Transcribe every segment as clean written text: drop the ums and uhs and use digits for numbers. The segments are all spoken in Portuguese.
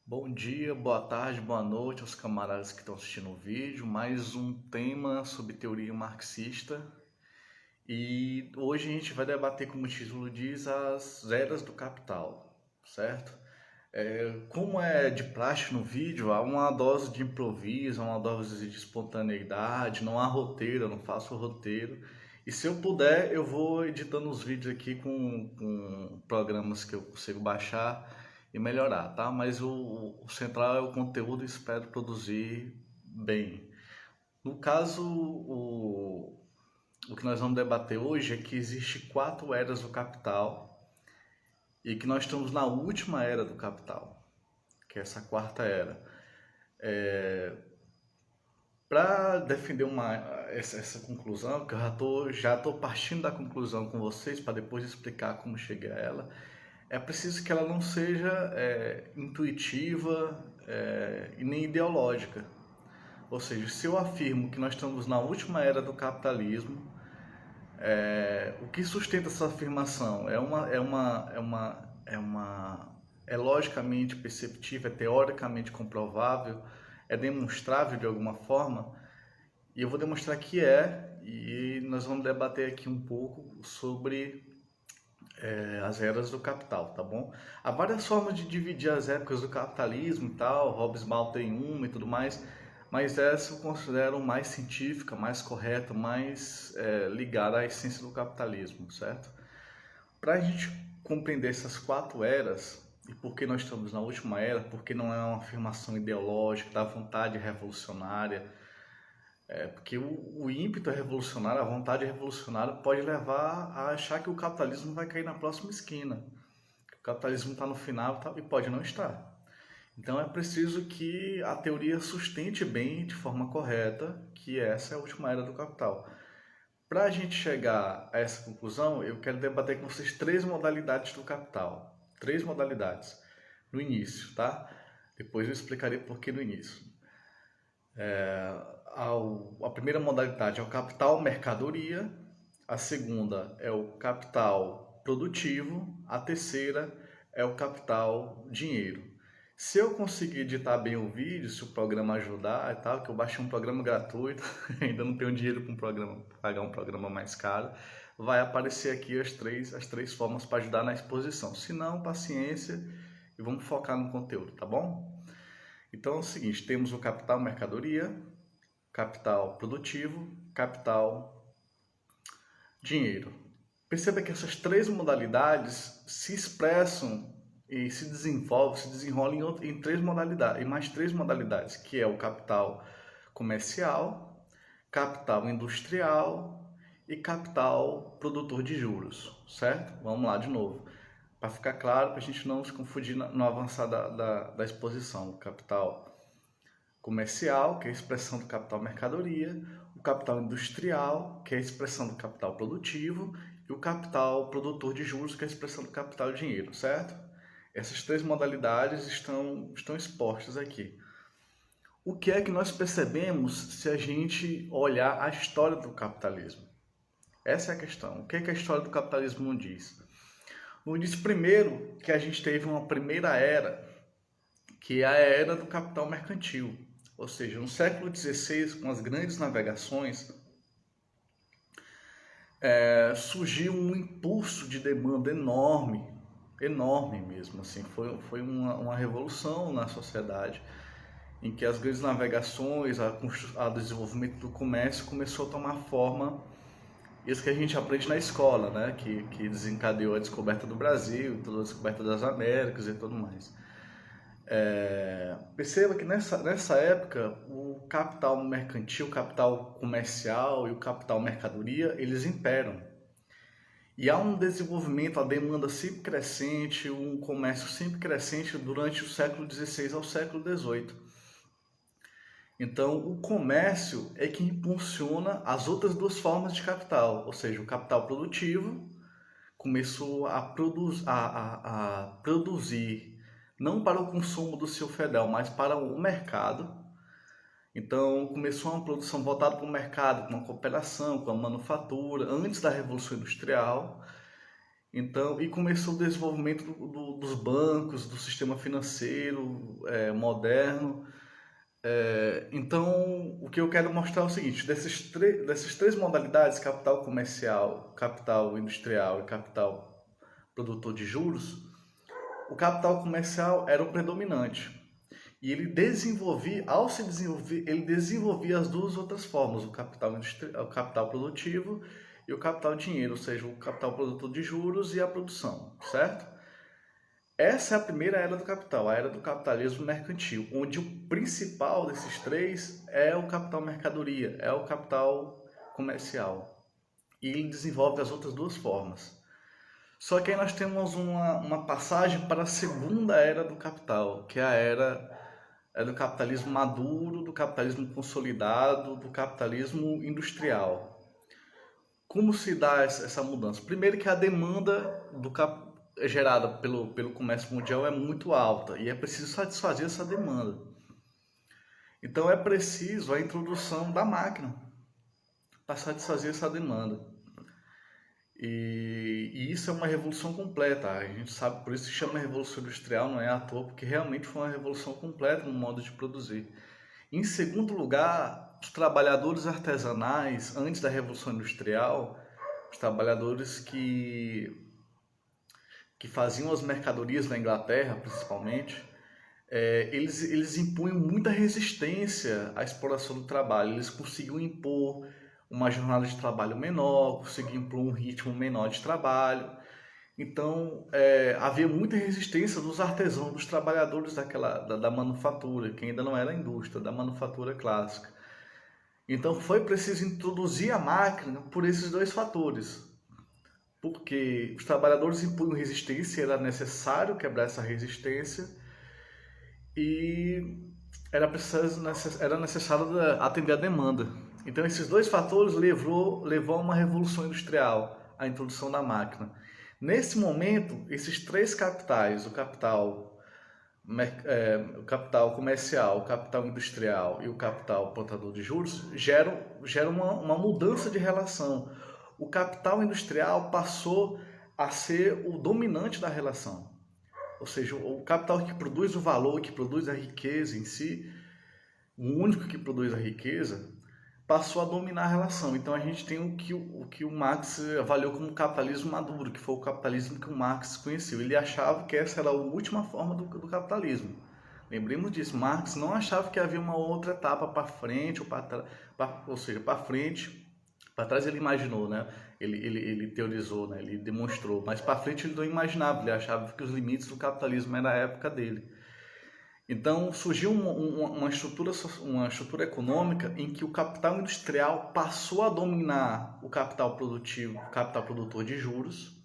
Bom dia, boa tarde, boa noite aos camaradas que estão assistindo o vídeo. Mais um tema sobre teoria marxista. E hoje a gente vai debater, como o título diz, as eras do capital, certo? Como é de praxe no vídeo, há uma dose de improviso, uma dose de espontaneidade, não há roteiro, eu não faço roteiro. E se eu puder, eu vou editando os vídeos aqui com programas que eu consigo baixar e melhorar, tá? Mas o central é o conteúdo e espero produzir bem. No caso, o que nós vamos debater hoje é que existe 4 eras do capital e que nós estamos na última era do capital, que é essa quarta era. Para defender essa conclusão, que eu já tô partindo da conclusão com vocês para depois explicar como cheguei a ela, é preciso que ela não seja intuitiva e nem ideológica. Ou seja, se eu afirmo que nós estamos na última era do capitalismo, o que sustenta essa afirmação é logicamente perceptível, é teoricamente comprovável, é demonstrável de alguma forma, e eu vou demonstrar que e nós vamos debater aqui um pouco sobre as eras do capital, tá bom? Há várias formas de dividir as épocas do capitalismo e tal, Hobsbawm tem uma e tudo mais, mas essa eu considero mais científica, mais correta, mais ligada à essência do capitalismo, certo? Para a gente compreender essas 4 eras e por que nós estamos na última era, porque não é uma afirmação ideológica da vontade revolucionária, porque o ímpeto revolucionário, a vontade revolucionária pode levar a achar que o capitalismo vai cair na próxima esquina, que o capitalismo está no final e pode não estar. Então é preciso que a teoria sustente bem, de forma correta, que essa é a última era do capital. Para a gente chegar a essa conclusão, eu quero debater com vocês 3 modalidades do capital. 3 modalidades no início, tá? Depois eu explicarei por que no início. A primeira modalidade é o capital mercadoria, a segunda é o capital produtivo, a terceira é o capital dinheiro. Se eu conseguir editar bem o vídeo, se o programa ajudar e tal, que eu baixei um programa gratuito, ainda não tenho dinheiro para pagar um programa mais caro, vai aparecer aqui as três formas para ajudar na exposição. Se não, paciência e vamos focar no conteúdo, tá bom? Então é o seguinte, temos o capital mercadoria, capital produtivo, capital dinheiro. Perceba que essas 3 modalidades se expressam e se desenrolam em 3 modalidades, em mais 3 modalidades, que é o capital comercial, capital industrial e capital produtor de juros, certo? Vamos lá de novo, para ficar claro, para a gente não se confundir no avançar da exposição. O capital comercial, que é a expressão do capital mercadoria, o capital industrial, que é a expressão do capital produtivo, e o capital produtor de juros, que é a expressão do capital dinheiro, certo? Essas 3 modalidades estão expostas aqui. O que é que nós percebemos se a gente olhar a história do capitalismo? Essa é a questão. O que é que a história do capitalismo nos diz? Nos diz primeiro que a gente teve uma primeira era, que é a era do capital mercantil. Ou seja, no século XVI, com as grandes navegações, surgiu um impulso de demanda enorme, enorme mesmo. Assim, foi uma revolução na sociedade, em que as grandes navegações, o desenvolvimento do comércio começou a tomar forma, isso que a gente aprende na escola, né? que desencadeou a descoberta do Brasil, toda a descoberta das Américas e tudo mais. Perceba que nessa época o capital mercantil, o capital comercial e o capital mercadoria, eles imperam. E há um desenvolvimento, a demanda sempre crescente, um comércio sempre crescente durante o século XVI ao século XVIII. Então, o comércio é que impulsiona as outras 2 formas de capital, ou seja, o capital produtivo começou a produzir não para o consumo do seu fedel, mas para o mercado. Então começou uma produção voltada para o mercado, com a cooperação, com a manufatura, antes da Revolução Industrial. Então, e começou o desenvolvimento dos bancos, do sistema financeiro moderno. Então, o que eu quero mostrar é o seguinte: dessas três modalidades, capital comercial, capital industrial e capital produtor de juros, o capital comercial era o predominante. E ele desenvolvia, ao se desenvolver, ele desenvolvia as duas outras formas, o capital industrial, o capital produtivo e o capital dinheiro, ou seja, o capital produtor de juros e a produção, certo? Essa é a primeira era do capital, a era do capitalismo mercantil, onde o principal desses três é o capital mercadoria, é o capital comercial. E ele desenvolve as outras duas formas. Só que aí nós temos uma passagem para a segunda era do capital, que é a era do capitalismo maduro, do capitalismo consolidado, do capitalismo industrial. Como se dá essa mudança? Primeiro que a demanda gerada pelo comércio mundial é muito alta e é preciso satisfazer essa demanda. Então é preciso a introdução da máquina para satisfazer essa demanda. E isso é uma revolução completa. A gente sabe, por isso se chama Revolução Industrial, não é à toa, porque realmente foi uma revolução completa no modo de produzir. Em segundo lugar, os trabalhadores artesanais, antes da Revolução Industrial, os trabalhadores que faziam as mercadorias na Inglaterra, principalmente, eles impunham muita resistência à exploração do trabalho. Eles conseguiam impor uma jornada de trabalho menor, conseguiam impor um ritmo menor de trabalho. Então, havia muita resistência dos artesãos, dos trabalhadores da manufatura, que ainda não era a indústria, da manufatura clássica. Então, foi preciso introduzir a máquina por esses dois fatores. Porque os trabalhadores impunham resistência, era necessário quebrar essa resistência e era necessário atender a demanda. Então, esses dois fatores levou a uma revolução industrial, a introdução da máquina. Nesse momento, esses três capitais, o capital comercial, o capital industrial e o capital portador de juros, geram uma mudança de relação. O capital industrial passou a ser o dominante da relação. Ou seja, o capital que produz o valor, que produz a riqueza em si, o único que produz a riqueza, passou a dominar a relação. Então a gente tem o que o Marx avaliou como capitalismo maduro, que foi o capitalismo que o Marx conheceu. Ele achava que essa era a última forma do capitalismo. Lembremos disso, Marx não achava que havia uma outra etapa para frente, ou seja, para frente, para trás ele imaginou, né? Ele teorizou, né? Ele demonstrou, mas para frente ele não imaginava, ele achava que os limites do capitalismo era a época dele. Então surgiu uma estrutura econômica em que o capital industrial passou a dominar o capital produtivo, o capital produtor de juros,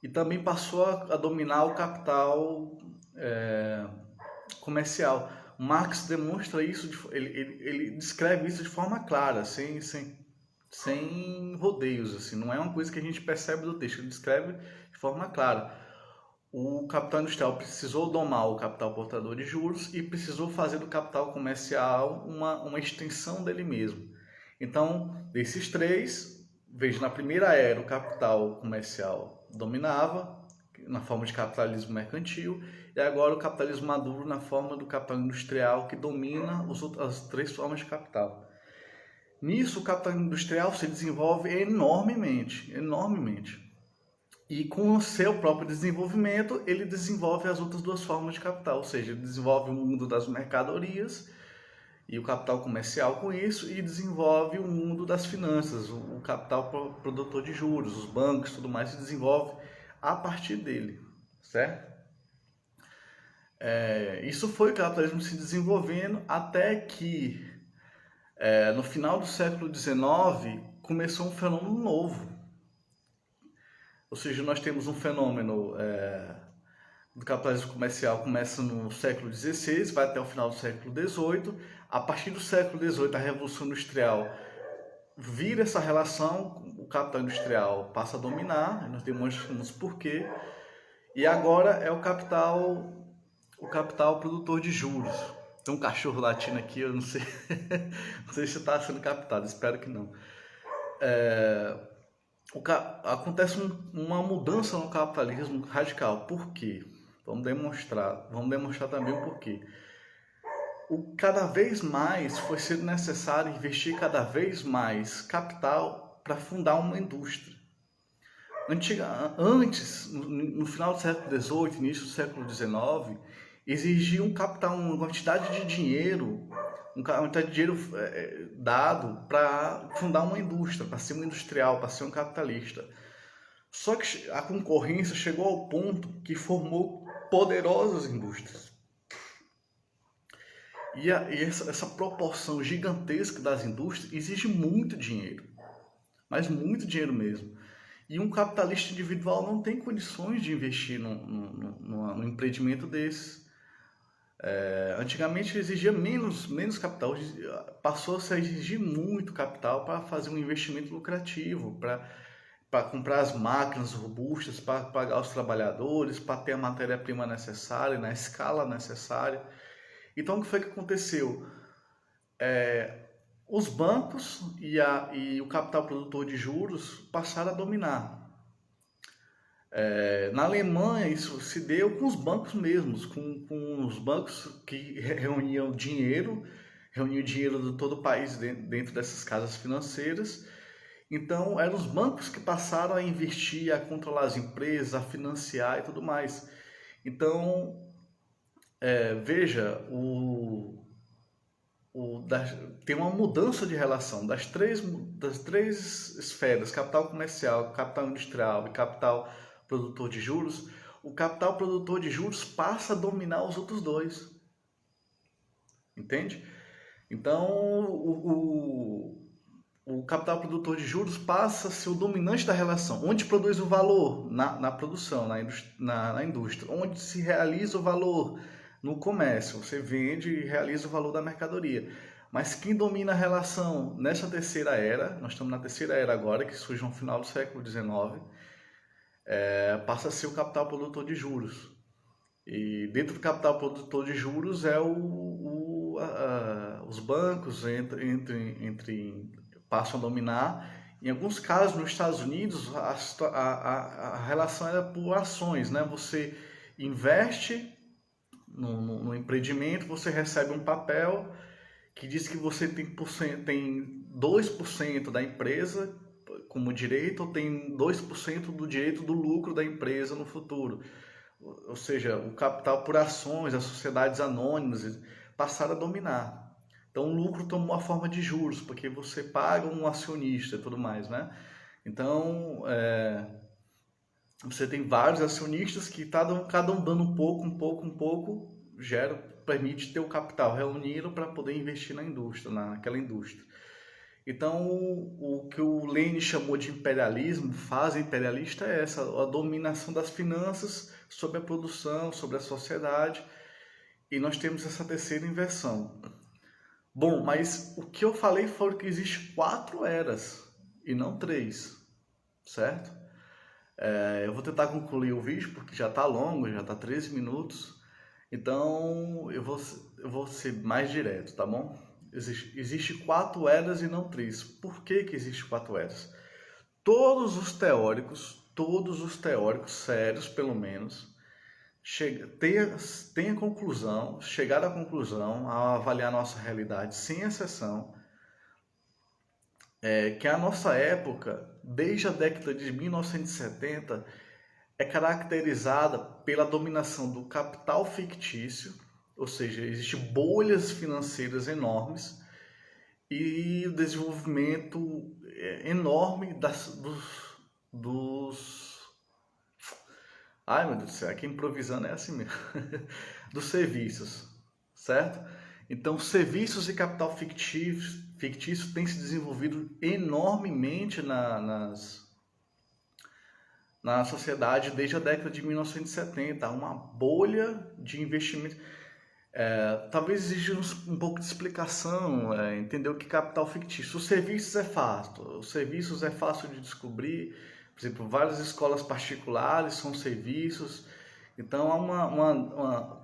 e também passou a dominar o capital comercial. Marx demonstra isso, ele descreve isso de forma clara, sem rodeios, assim, não é uma coisa que a gente percebe do texto, ele descreve de forma clara. O capital industrial precisou domar o capital portador de juros e precisou fazer do capital comercial uma extensão dele mesmo. Então, desses três, veja, na primeira era o capital comercial dominava, na forma de capitalismo mercantil, e agora o capitalismo maduro na forma do capital industrial que domina as três formas de capital. Nisso, o capital industrial se desenvolve enormemente. E com o seu próprio desenvolvimento, ele desenvolve as outras duas formas de capital, ou seja, ele desenvolve o mundo das mercadorias e o capital comercial com isso, e desenvolve o mundo das finanças, o capital produtor de juros, os bancos, tudo mais, se desenvolve a partir dele, certo? Isso foi o capitalismo se desenvolvendo até que, no final do século XIX, começou um fenômeno novo. Ou seja, nós temos um fenômeno do capitalismo comercial, começa no século XVI, vai até o final do século XVIII. A partir do século XVIII, a Revolução Industrial vira essa relação, o capital industrial passa a dominar, nós demonstramos por quê. E agora é o capital produtor de juros. Tem um cachorro latindo aqui, eu não sei, não sei se está sendo captado, espero que não. acontece uma mudança no capitalismo radical. Por quê? Vamos demonstrar também o porquê. Cada vez mais foi sendo necessário investir cada vez mais capital para fundar uma indústria. Antes, no final do século XVIII, início do século XIX, exigia um capital, uma quantidade de dinheiro, dado para fundar uma indústria, para ser um industrial, para ser um capitalista. Só que a concorrência chegou ao ponto que formou poderosas indústrias. E essa proporção gigantesca das indústrias exige muito dinheiro, mas muito dinheiro mesmo. E um capitalista individual não tem condições de investir num empreendimento desse. Antigamente exigia menos capital, passou -se a exigir muito capital para fazer um investimento lucrativo, para comprar as máquinas robustas, para pagar os trabalhadores, para ter a matéria-prima necessária, na escala necessária. Então, o que foi que aconteceu? Os bancos e o capital produtor de juros passaram a dominar. Na Alemanha, isso se deu com os bancos mesmos, com os bancos que reuniam dinheiro de todo o país dentro dessas casas financeiras. Então, eram os bancos que passaram a investir, a controlar as empresas, a financiar e tudo mais. Então, veja, tem uma mudança de relação das três esferas, capital comercial, capital industrial e capital produtor de juros. O capital produtor de juros passa a dominar os outros dois. Entende? Então, o capital produtor de juros passa a ser o dominante da relação. Onde produz o valor? Na produção, na indústria. Onde se realiza o valor? No comércio. Você vende e realiza o valor da mercadoria. Mas quem domina a relação nessa terceira era, nós estamos na terceira era agora, que surge no final do século XIX, passa a ser o capital produtor de juros. E dentro do capital produtor de juros os bancos passam a dominar. Em alguns casos, nos Estados Unidos, a relação era por ações, né? Você investe no empreendimento, você recebe um papel que diz que você tem 2% da empresa como direito, ou tem 2% do direito do lucro da empresa no futuro. Ou seja, o capital por ações, as sociedades anônimas passaram a dominar. Então o lucro tomou a forma de juros, porque você paga um acionista e tudo mais, né? Então, você tem vários acionistas que cada um dando um pouco, permite ter o capital reunido para poder investir naquela indústria. Então, o que o Lenin chamou de imperialismo, fase imperialista, é essa, a dominação das finanças sobre a produção, sobre a sociedade, e nós temos essa terceira inversão. Bom, mas o que eu falei foi que existe 4 eras, e não 3, certo? Eu vou tentar concluir o vídeo, porque já está longo, já está 13 minutos, então eu vou ser mais direto, tá bom? Existe 4 eras e não 3. Por que existe 4 eras? Todos os teóricos sérios, pelo menos, chegaram à conclusão, ao avaliar nossa realidade, sem exceção, que a nossa época, desde a década de 1970, é caracterizada pela dominação do capital fictício, ou seja, existem bolhas financeiras enormes e o desenvolvimento enorme dos... Ai, meu Deus do céu, aqui improvisando é assim mesmo. Dos serviços, certo? Então, serviços e capital fictício têm se desenvolvido enormemente na sociedade desde a década de 1970. Uma bolha de investimento. Talvez exija um pouco de explicação, entender o que é capital fictício. Os serviços é fácil de descobrir. Por exemplo, várias escolas particulares são serviços. Então, há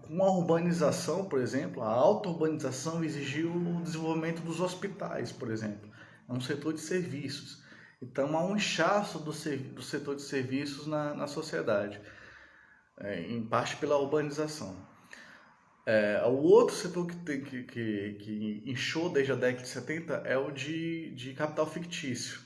uma urbanização, por exemplo, a alta urbanização exigiu o desenvolvimento dos hospitais, por exemplo. É um setor de serviços. Então há um inchaço do setor de serviços na sociedade, em parte pela urbanização. O outro setor que inchou desde a década de 70 é o de capital fictício.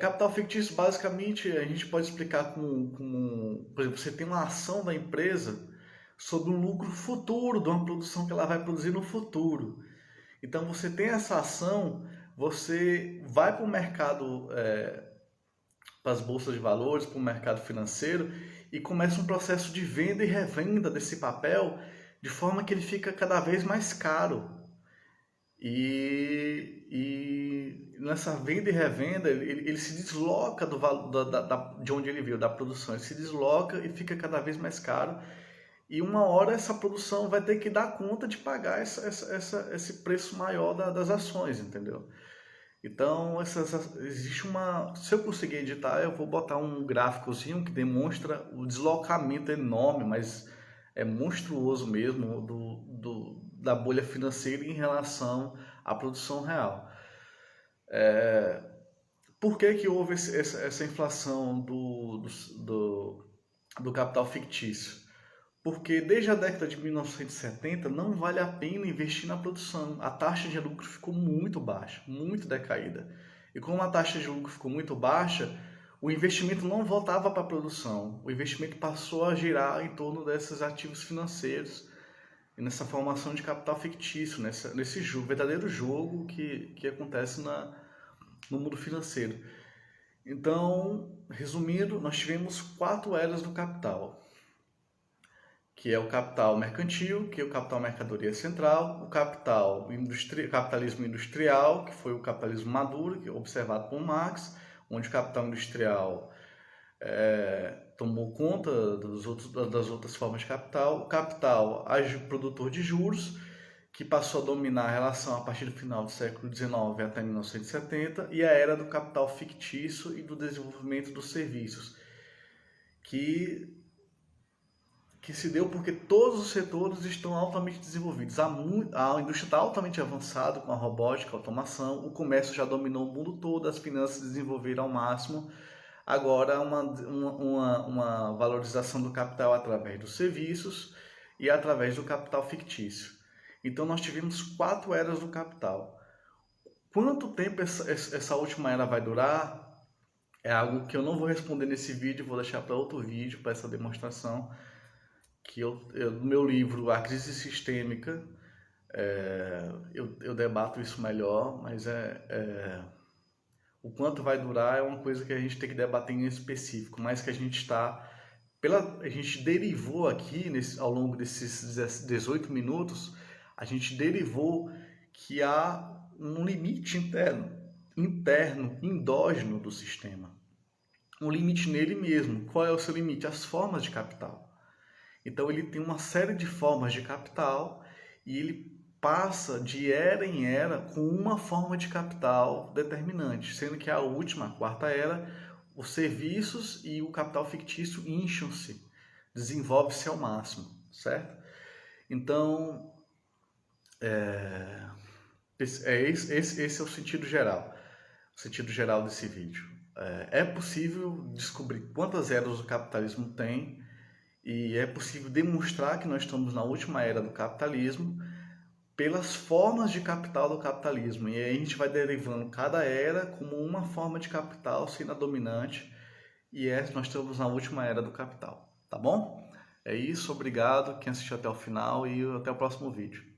Capital fictício, basicamente, a gente pode explicar como, por exemplo, você tem uma ação da empresa sobre um lucro futuro, de uma produção que ela vai produzir no futuro. Então, você tem essa ação, você vai para o mercado, para as bolsas de valores, para o mercado financeiro, e começa um processo de venda e revenda desse papel, de forma que ele fica cada vez mais caro. E nessa venda e revenda, ele se desloca de onde ele veio, da produção. Ele se desloca e fica cada vez mais caro. E uma hora essa produção vai ter que dar conta de pagar esse preço maior das ações, entendeu? Então, existe uma... Se eu conseguir editar, eu vou botar um gráficozinho que demonstra o deslocamento enorme, mas é monstruoso mesmo, da bolha financeira em relação à produção real. Por que houve essa inflação do capital fictício? Porque desde a década de 1970 não vale a pena investir na produção. A taxa de lucro ficou muito baixa, muito decaída. E como a taxa de lucro ficou muito baixa, o investimento não voltava para a produção. O investimento passou a girar em torno desses ativos financeiros e nessa formação de capital fictício, nesse jogo, verdadeiro jogo que acontece no mundo financeiro. Então, resumindo, nós tivemos 4 eras do capital, que é o capital mercantil, que é o capital mercadoria central, o capitalismo industrial, que foi o capitalismo maduro, que é observado por Marx, onde o capital industrial tomou conta das outras formas de capital, o capital produtor de juros, que passou a dominar a relação a partir do final do século XIX até 1970, e a era do capital fictício e do desenvolvimento dos serviços, que se deu porque todos os setores estão altamente desenvolvidos. A indústria está altamente avançada com a robótica, a automação, o comércio já dominou o mundo todo, as finanças desenvolveram ao máximo. Agora, uma valorização do capital através dos serviços e através do capital fictício. Então, nós tivemos 4 eras do capital. Quanto tempo essa última era vai durar? É algo que eu não vou responder nesse vídeo, vou deixar para outro vídeo, para essa demonstração, que no meu livro A Crise Sistêmica, eu debato isso melhor, mas o quanto vai durar é uma coisa que a gente tem que debater em específico, mas que a gente a gente derivou aqui, ao longo desses 18 minutos, a gente derivou que há um limite interno, endógeno do sistema. Um limite nele mesmo. Qual é o seu limite? As formas de capital. Então ele tem uma série de formas de capital e ele passa de era em era com uma forma de capital determinante, sendo que a última, a 4ª era, os serviços e o capital fictício incham-se, desenvolve-se ao máximo, certo? Então, esse é o sentido geral desse vídeo. É possível descobrir quantas eras o capitalismo tem e é possível demonstrar que nós estamos na última era do capitalismo pelas formas de capital do capitalismo. E aí a gente vai derivando cada era como uma forma de capital sendo a dominante e nós estamos na última era do capital, tá bom? É isso, obrigado quem assistiu até o final e até o próximo vídeo.